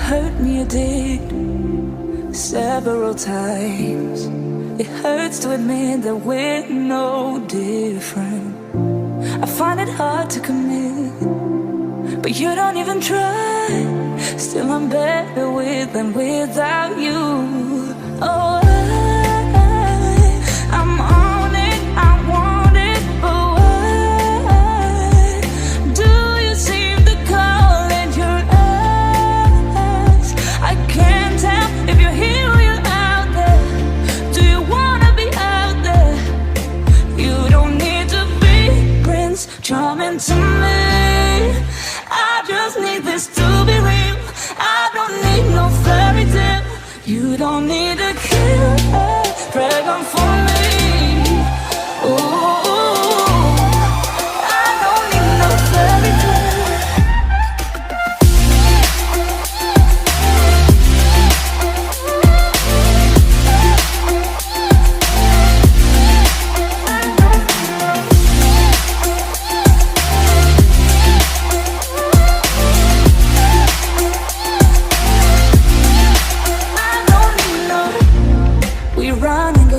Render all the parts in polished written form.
hurt me, you did, several times. It hurts to admit that we're no different. I find it hard to commit, but you don't even try. Still I'm better with than without you. Oh, I'm on it, I want it, but why do you seem to call in your eyes? I can't tell if you're here or you're out there. Do you wanna be out there? You don't need to be Prince Charming to me. I just need this to be real. I don't need no fairy tale. You don't need to kill a dragon for me. Ooh, I don't need no fairy tale.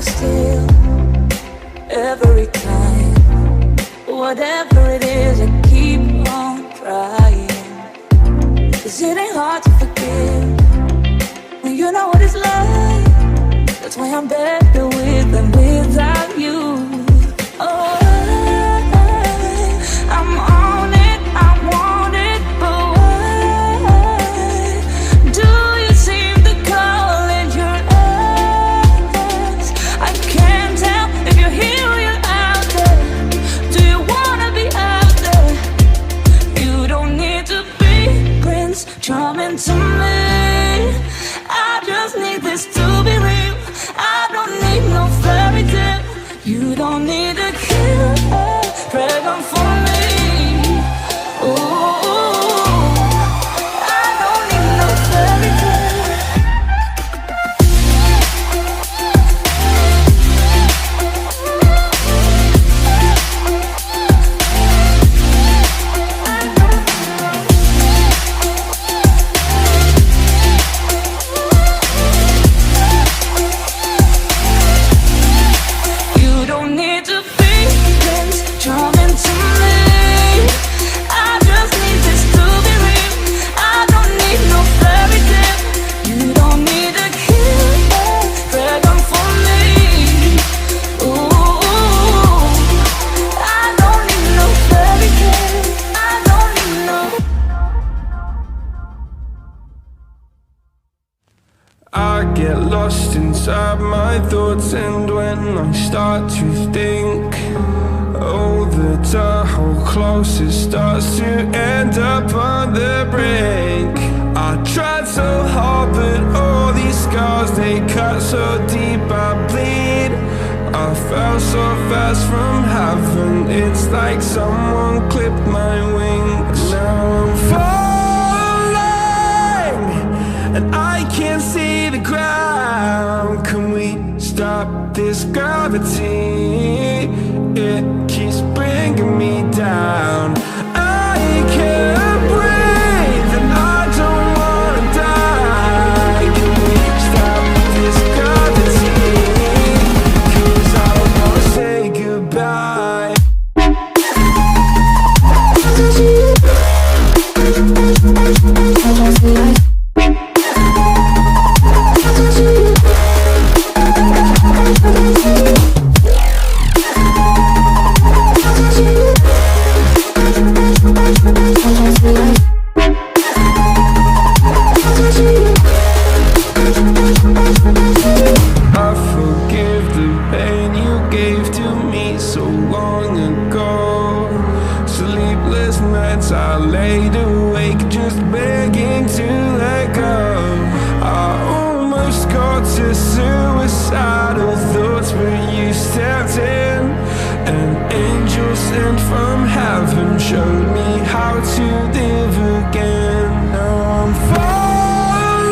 Still, every time, whatever it is, I keep on trying. 'Cause it ain't hard to forgive when you know what it's like. That's why I'm better with than without you. Oh, I'm on it, I want it, but why do you seem to call in your eyes? I can't tell if you're here or you're out there. Do you wanna be out there? You don't need to be Prince Charming to me. I just need this to be real. I don't need no fairy tale. You don't need to kill a dragon for me. Ooh, I don't need no fairy tale. You don't need to be Prince Charming to me. I just need this to be real. I don't need no fairy tale. You don't need to kill a dragon for me. Ooh, I don't need no fairy tale. I don't need no. I get lost inside my thoughts, and when I start to think, oh, the door closest starts to end up on the brink. I tried so hard, but all these scars, they cut so deep I bleed. I fell so fast from heaven, it's like someone clipped my wings. Now I'm falling, and I can't see the ground. Can we stop this gravity? It keeps bringing me down. I can't breathe, and I don't wanna die. Can we stop this gravity? 'Cause I don't wanna say goodbye. I forgive the pain you gave to me so long ago. Sleepless nights I laid awake just begging to let go. I almost got to suicidal thoughts, but you stepped in. An angel sent from heaven showed me how to live again. Now I'm falling,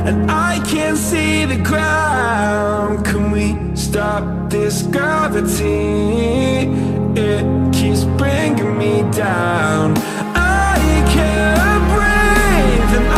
and I can't see the ground. Can we stop this gravity? It keeps bringing me down. I can't breathe, and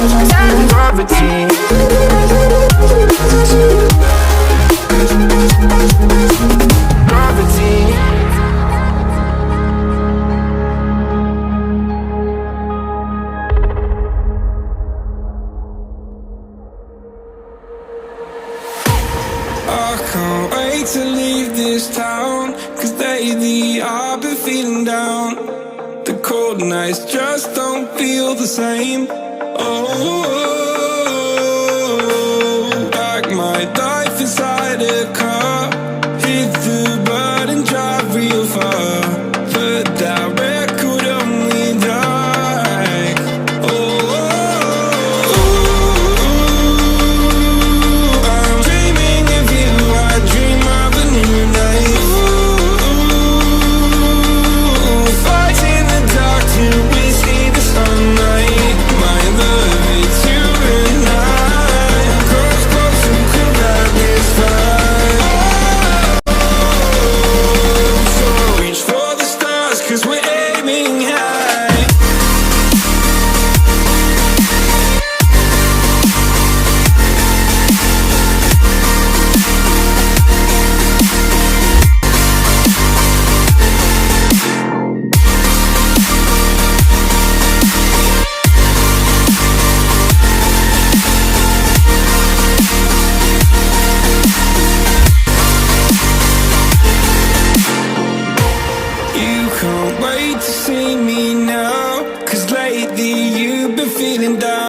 I can't wait to leave this town, 'cause lately I've been feeling down. The cold nights just don't feel the same. Oh, like my life inside a car. Hit the button, drive real far. Put that record on me like, oh, I'm dreaming of you. I dream of a new night. Fight in the dark till we see the sunlight. My love, it's you and I. Close, close, who could that this fire? So reach for the stars, 'cause we're aiming high. You can't wait to see me now, 'cause lately you've been feeling down.